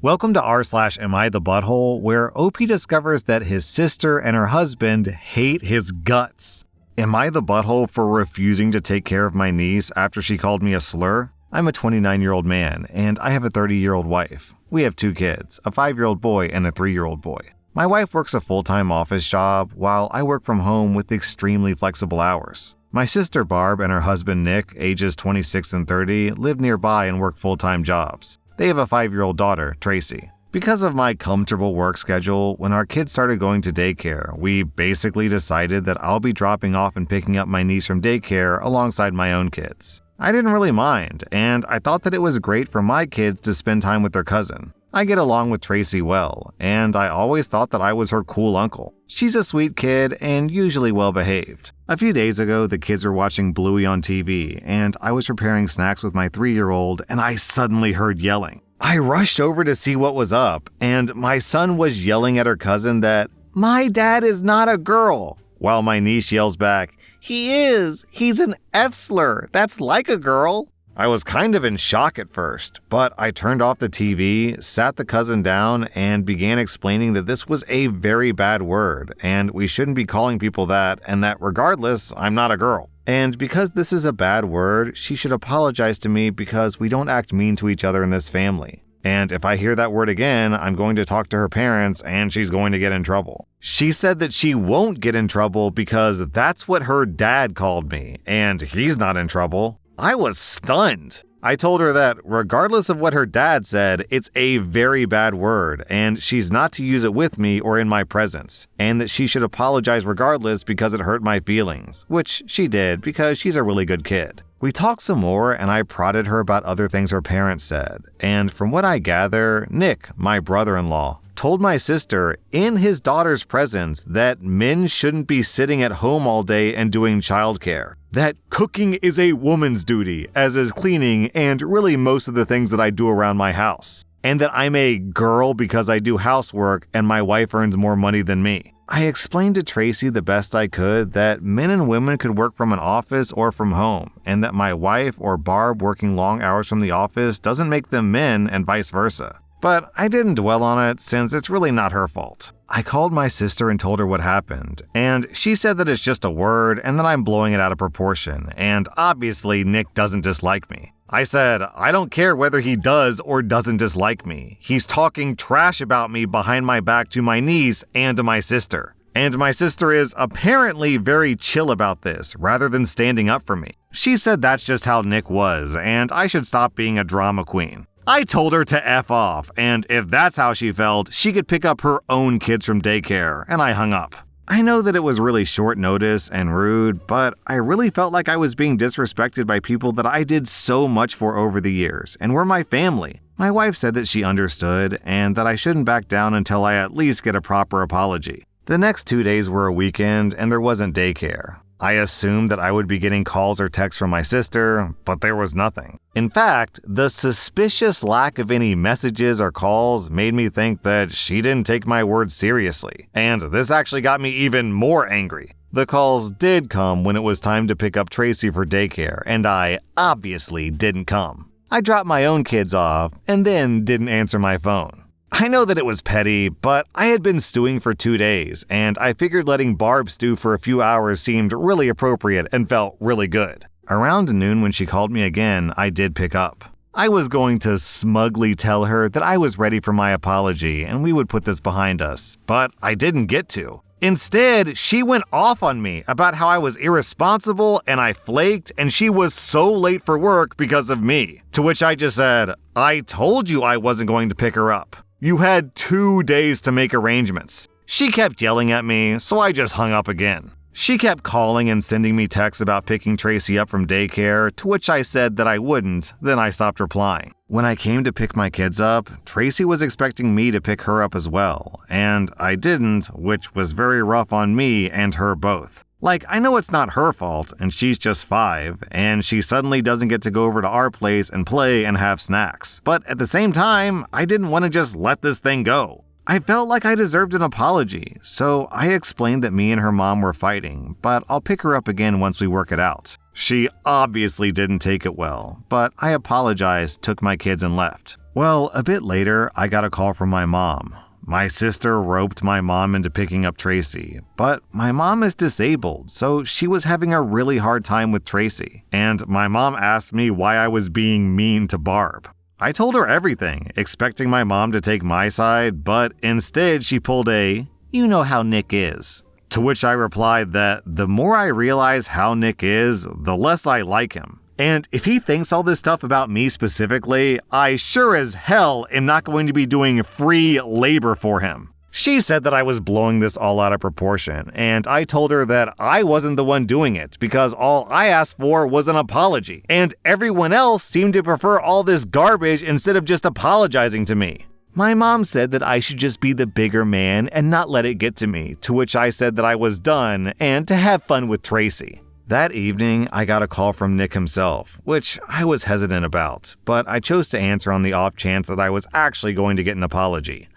Welcome to rSlash Am I the Butthole, where OP discovers that his sister and her husband hate his guts. Am I the butthole for refusing to take care of my niece after she called me a slur? I'm a 29-year-old man, and I have a 30-year-old wife. We have 2 kids, a 5-year-old boy and a 3-year-old boy. My wife works a full-time office job, while I work from home with extremely flexible hours. My sister Barb and her husband Nick, ages 26 and 30, live nearby and work full-time jobs. They have a 5-year-old daughter, Tracy. Because of my comfortable work schedule, when our kids started going to daycare, we basically decided that I'll be dropping off and picking up my niece from daycare alongside my own kids. I didn't really mind, and I thought that it was great for my kids to spend time with their cousin. I get along with Tracy well, and I always thought that I was her cool uncle. She's a sweet kid and usually well behaved. A few days ago, the kids were watching Bluey on TV, and I was preparing snacks with my 3-year-old, and I suddenly heard yelling. I rushed over to see what was up, and my son was yelling at her cousin that, "My dad is not a girl," while my niece yells back, "He is! He's an F-slur! That's like a girl!" I was kind of in shock at first, but I turned off the TV, sat the cousin down, and began explaining that this was a very bad word, and we shouldn't be calling people that, and that regardless, I'm not a girl. And because this is a bad word, she should apologize to me because we don't act mean to each other in this family. And if I hear that word again, I'm going to talk to her parents and she's going to get in trouble. She said that she won't get in trouble because that's what her dad called me, and he's not in trouble. I was stunned. I told her that regardless of what her dad said, it's a very bad word, and she's not to use it with me or in my presence, and that she should apologize regardless because it hurt my feelings, which she did because she's a really good kid. We talked some more, and I prodded her about other things her parents said, and from what I gather, Nick, my brother-in-law, told my sister in his daughter's presence that men shouldn't be sitting at home all day and doing childcare. That cooking is a woman's duty, as is cleaning and really most of the things that I do around my house. And that I'm a girl because I do housework and my wife earns more money than me. I explained to Tracy the best I could that men and women could work from an office or from home, and that my wife or Barb working long hours from the office doesn't make them men and vice versa. But I didn't dwell on it since it's really not her fault. I called my sister and told her what happened, and she said that it's just a word and that I'm blowing it out of proportion, and obviously Nick doesn't dislike me. I said, I don't care whether he does or doesn't dislike me. He's talking trash about me behind my back to my niece and to my sister. And my sister is apparently very chill about this, rather than standing up for me. She said that's just how Nick was, and I should stop being a drama queen. I told her to F off, and if that's how she felt, she could pick up her own kids from daycare, and I hung up. I know that it was really short notice and rude, but I really felt like I was being disrespected by people that I did so much for over the years, and were my family. My wife said that she understood, and that I shouldn't back down until I at least get a proper apology. The next 2 days were a weekend, and there wasn't daycare. I assumed that I would be getting calls or texts from my sister, but there was nothing. In fact, the suspicious lack of any messages or calls made me think that she didn't take my words seriously, and this actually got me even more angry. The calls did come when it was time to pick up Tracy for daycare, and I obviously didn't come. I dropped my own kids off, and then didn't answer my phone. I know that it was petty, but I had been stewing for 2 days, and I figured letting Barb stew for a few hours seemed really appropriate and felt really good. Around noon when she called me again, I did pick up. I was going to smugly tell her that I was ready for my apology and we would put this behind us, but I didn't get to. Instead, she went off on me about how I was irresponsible and I flaked and she was so late for work because of me. To which I just said, I told you I wasn't going to pick her up. You had 2 days to make arrangements. She kept yelling at me, so I just hung up again. She kept calling and sending me texts about picking Tracy up from daycare, to which I said that I wouldn't, then I stopped replying. When I came to pick my kids up, Tracy was expecting me to pick her up as well, and I didn't, which was very rough on me and her both. Like, I know it's not her fault, and she's just 5, and she suddenly doesn't get to go over to our place and play and have snacks. But at the same time, I didn't want to just let this thing go. I felt like I deserved an apology, so I explained that me and her mom were fighting, but I'll pick her up again once we work it out. She obviously didn't take it well, but I apologized, took my kids, and left. Well, a bit later, I got a call from my mom. My sister roped my mom into picking up Tracy, but my mom is disabled, so she was having a really hard time with Tracy, and my mom asked me why I was being mean to Barb. I told her everything, expecting my mom to take my side, but instead she pulled a, "You know how Nick is." To which I replied that the more I realize how Nick is, the less I like him. And if he thinks all this stuff about me specifically, I sure as hell am not going to be doing free labor for him. She said that I was blowing this all out of proportion, and I told her that I wasn't the one doing it because all I asked for was an apology, and everyone else seemed to prefer all this garbage instead of just apologizing to me. My mom said that I should just be the bigger man and not let it get to me, to which I said that I was done and to have fun with Tracy. That evening, I got a call from Nick himself, which I was hesitant about, but I chose to answer on the off chance that I was actually going to get an apology.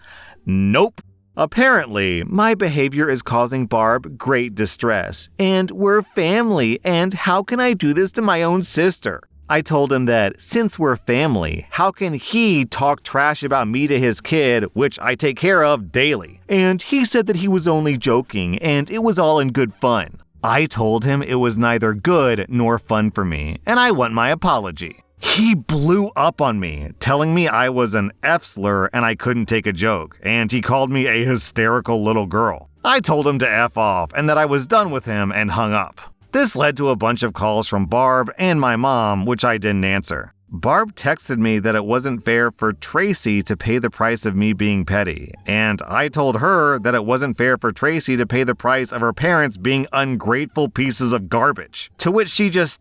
Nope. Apparently, my behavior is causing Barb great distress, and we're family, and how can I do this to my own sister? I told him that since we're family, how can he talk trash about me to his kid, which I take care of daily? And he said that he was only joking, and it was all in good fun. I told him it was neither good nor fun for me, and I want my apology. He blew up on me, telling me I was an F-slur and I couldn't take a joke, and he called me a hysterical little girl. I told him to F off and that I was done with him and hung up. This led to a bunch of calls from Barb and my mom, which I didn't answer. Barb texted me that it wasn't fair for Tracy to pay the price of me being petty, and I told her that it wasn't fair for Tracy to pay the price of her parents being ungrateful pieces of garbage. To which she just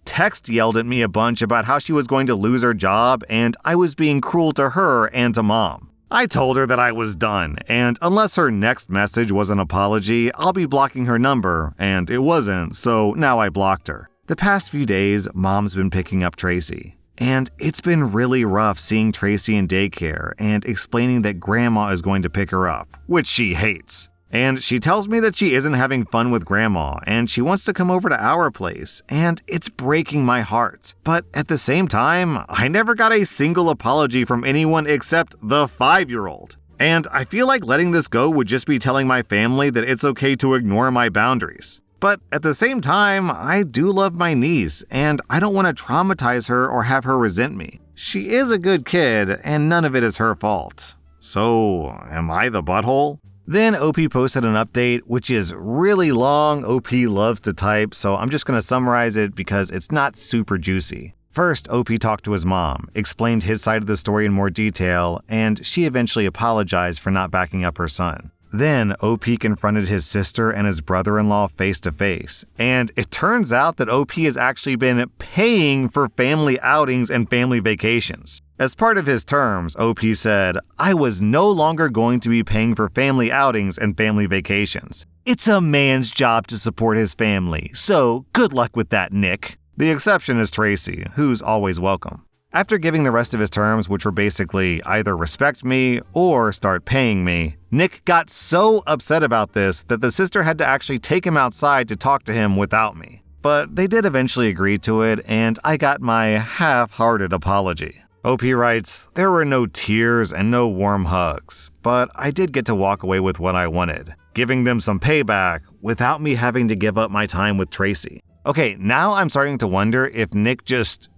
yelled at me a bunch about how she was going to lose her job and I was being cruel to her and to mom. I told her that I was done, and unless her next message was an apology, I'll be blocking her number, and it wasn't, so now I blocked her. The past few days, mom's been picking up Tracy. And it's been really rough seeing Tracy in daycare and explaining that grandma is going to pick her up, which she hates. And she tells me that she isn't having fun with grandma and she wants to come over to our place, and it's breaking my heart. But at the same time, I never got a single apology from anyone except the 5-year-old. And I feel like letting this go would just be telling my family that it's okay to ignore my boundaries. But at the same time, I do love my niece, and I don't want to traumatize her or have her resent me. She is a good kid, and none of it is her fault. So, am I the butthole? Then OP posted an update, which is really long. OP loves to type, so I'm just going to summarize it because it's not super juicy. First, OP talked to his mom, explained his side of the story in more detail, and she eventually apologized for not backing up her son. Then, OP confronted his sister and his brother-in-law face to face, and it turns out that OP has actually been paying for family outings and family vacations. As part of his terms, OP said, "I was no longer going to be paying for family outings and family vacations. It's a man's job to support his family, so good luck with that, Nick." The exception is Tracy, who's always welcome. After giving the rest of his terms, which were basically either respect me or start paying me, Nick got so upset about this that the sister had to actually take him outside to talk to him without me. But they did eventually agree to it, and I got my half-hearted apology. OP writes, "There were no tears and no warm hugs, but I did get to walk away with what I wanted, giving them some payback without me having to give up my time with Tracy." Okay, now I'm starting to wonder if Nick just,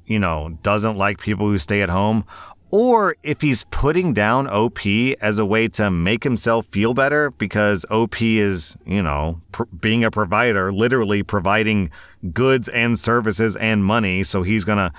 doesn't like people who stay at home, or if he's putting down OP as a way to make himself feel better because OP is, being a provider, literally providing goods and services and money, so he's gonna,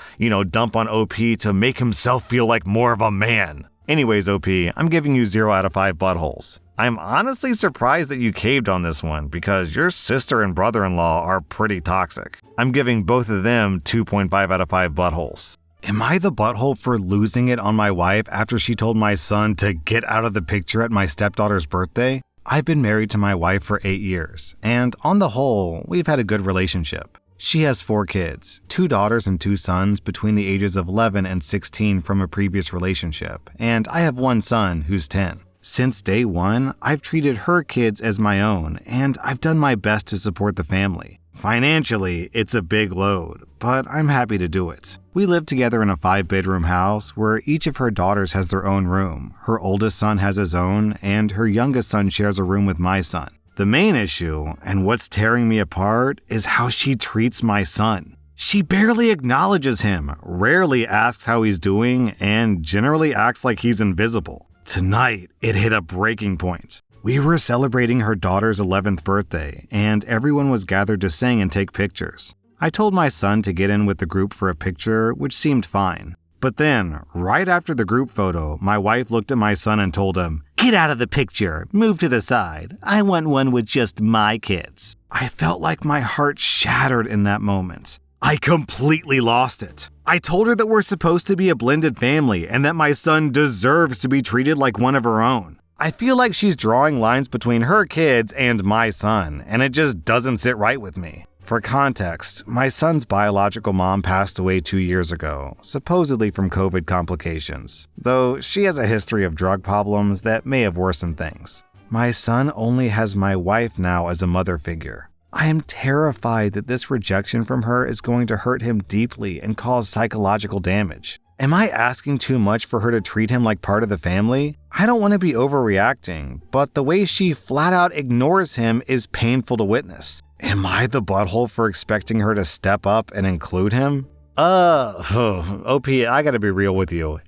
dump on OP to make himself feel like more of a man. Anyways, OP, I'm giving you 0 out of 5 buttholes. I'm honestly surprised that you caved on this one because your sister and brother-in-law are pretty toxic. I'm giving both of them 2.5 out of 5 buttholes. Am I the butthole for losing it on my wife after she told my son to get out of the picture at my stepdaughter's birthday? I've been married to my wife for 8 years, and on the whole, we've had a good relationship. She has 4 kids, 2 daughters and 2 sons between the ages of 11 and 16 from a previous relationship, and I have 1 son who's 10. Since day one, I've treated her kids as my own, and I've done my best to support the family. Financially, it's a big load, but I'm happy to do it. We live together in a 5-bedroom house where each of her daughters has their own room. Her oldest son has his own, and her youngest son shares a room with my son. The main issue, and what's tearing me apart, is how she treats my son. She barely acknowledges him, rarely asks how he's doing, and generally acts like he's invisible. Tonight, it hit a breaking point. We were celebrating her daughter's 11th birthday, and everyone was gathered to sing and take pictures. I told my son to get in with the group for a picture, which seemed fine. But then, right after the group photo, my wife looked at my son and told him, "Get out of the picture, move to the side. I want one with just my kids." I felt like my heart shattered in that moment. I completely lost it. I told her that we're supposed to be a blended family and that my son deserves to be treated like one of her own. I feel like she's drawing lines between her kids and my son, and it just doesn't sit right with me. For context, my son's biological mom passed away 2 years ago, supposedly from COVID complications, though she has a history of drug problems that may have worsened things. My son only has my wife now as a mother figure. I am terrified that this rejection from her is going to hurt him deeply and cause psychological damage. Am I asking too much for her to treat him like part of the family? I don't want to be overreacting, but the way she flat out ignores him is painful to witness. Am I the butthole for expecting her to step up and include him? OP, I gotta be real with you.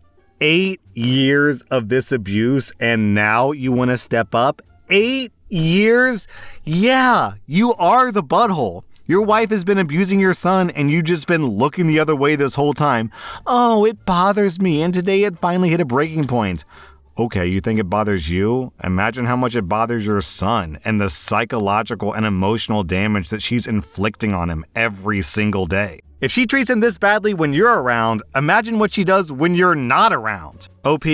8 years of this abuse and now you want to step up? 8 years? Yeah, you are the butthole. Your wife has been abusing your son and you've just been looking the other way this whole time. Oh, it bothers me and today it finally hit a breaking point. Okay, you think it bothers you? Imagine how much it bothers your son and the psychological and emotional damage that she's inflicting on him every single day. If she treats him this badly when you're around, imagine what she does when you're not around. OP,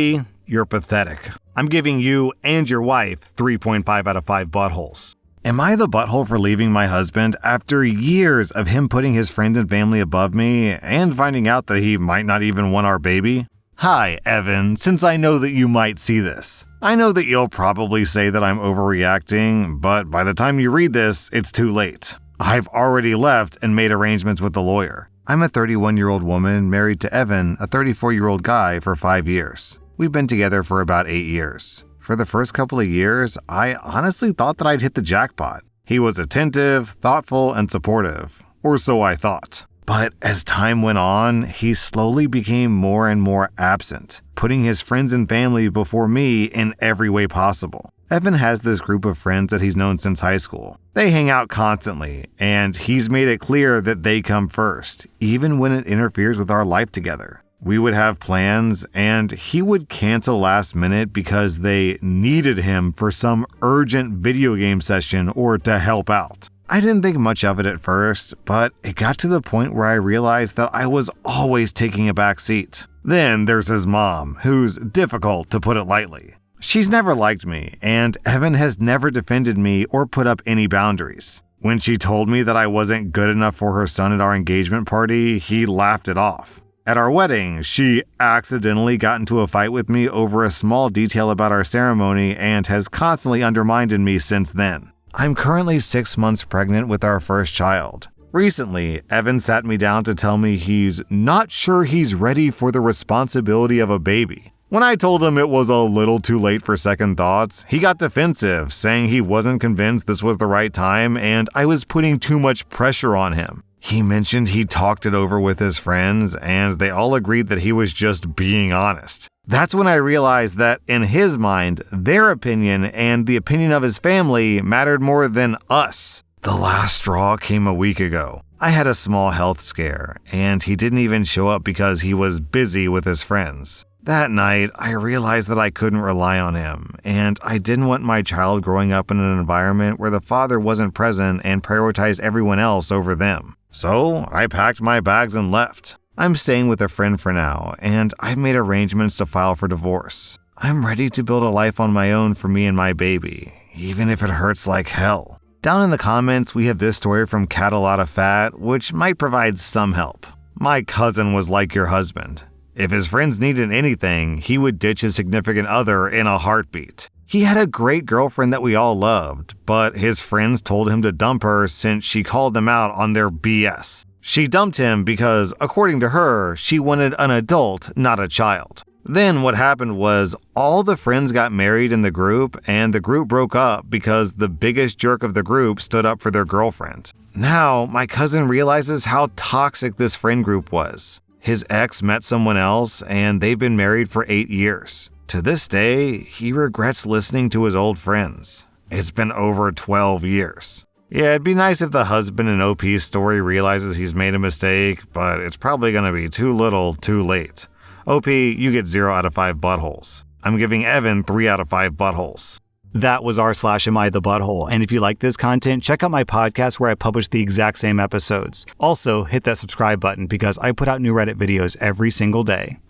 you're pathetic. I'm giving you and your wife 3.5 out of 5 buttholes. Am I the butthole for leaving my husband after years of him putting his friends and family above me and finding out that he might not even want our baby? Hi, Evan, since I know that you might see this. I know that you'll probably say that I'm overreacting, but by the time you read this, it's too late. I've already left and made arrangements with the lawyer. I'm a 31-year-old woman married to Evan, a 34-year-old guy, for 5 years. We've been together for about 8 years. For the first couple of years, I honestly thought that I'd hit the jackpot. He was attentive, thoughtful, and supportive. Or so I thought. But as time went on, he slowly became more and more absent, putting his friends and family before me in every way possible. Evan has this group of friends that he's known since high school. They hang out constantly, and he's made it clear that they come first, even when it interferes with our life together. We would have plans, and he would cancel last minute because they needed him for some urgent video game session or to help out. I didn't think much of it at first, but it got to the point where I realized that I was always taking a back seat. Then there's his mom, who's difficult to put it lightly. She's never liked me, and Evan has never defended me or put up any boundaries. When she told me that I wasn't good enough for her son at our engagement party, he laughed it off. At our wedding, she accidentally got into a fight with me over a small detail about our ceremony and has constantly undermined me since then. I'm currently 6 months pregnant with our first child. Recently, Evan sat me down to tell me he's not sure he's ready for the responsibility of a baby. When I told him it was a little too late for second thoughts, he got defensive, saying he wasn't convinced this was the right time and I was putting too much pressure on him. He mentioned he talked it over with his friends and they all agreed that he was just being honest. That's when I realized that in his mind, their opinion and the opinion of his family mattered more than us. The last straw came a week ago. I had a small health scare, and he didn't even show up because he was busy with his friends. That night, I realized that I couldn't rely on him, and I didn't want my child growing up in an environment where the father wasn't present and prioritized everyone else over them. So I packed my bags and left. I'm staying with a friend for now, and I've made arrangements to file for divorce. I'm ready to build a life on my own for me and my baby, even if it hurts like hell. Down in the comments, we have this story from Cat a Lot of Fat, which might provide some help. My cousin was like your husband. If his friends needed anything, he would ditch his significant other in a heartbeat. He had a great girlfriend that we all loved, but his friends told him to dump her since she called them out on their BS. She dumped him because, according to her, she wanted an adult, not a child. Then what happened was all the friends got married in the group, and the group broke up because the biggest jerk of the group stood up for their girlfriend. Now, my cousin realizes how toxic this friend group was. His ex met someone else, and they've been married for 8 years. To this day, he regrets listening to his old friends. It's been over 12 years. Yeah, it'd be nice if the husband in OP's story realizes he's made a mistake, but it's probably gonna be too little, too late. OP, you get 0 out of 5 buttholes. I'm giving Evan 3 out of 5 buttholes. That was rSlash Am I the Butthole? And if you like this content, check out my podcast where I publish the exact same episodes. Also, hit that subscribe button because I put out new Reddit videos every single day.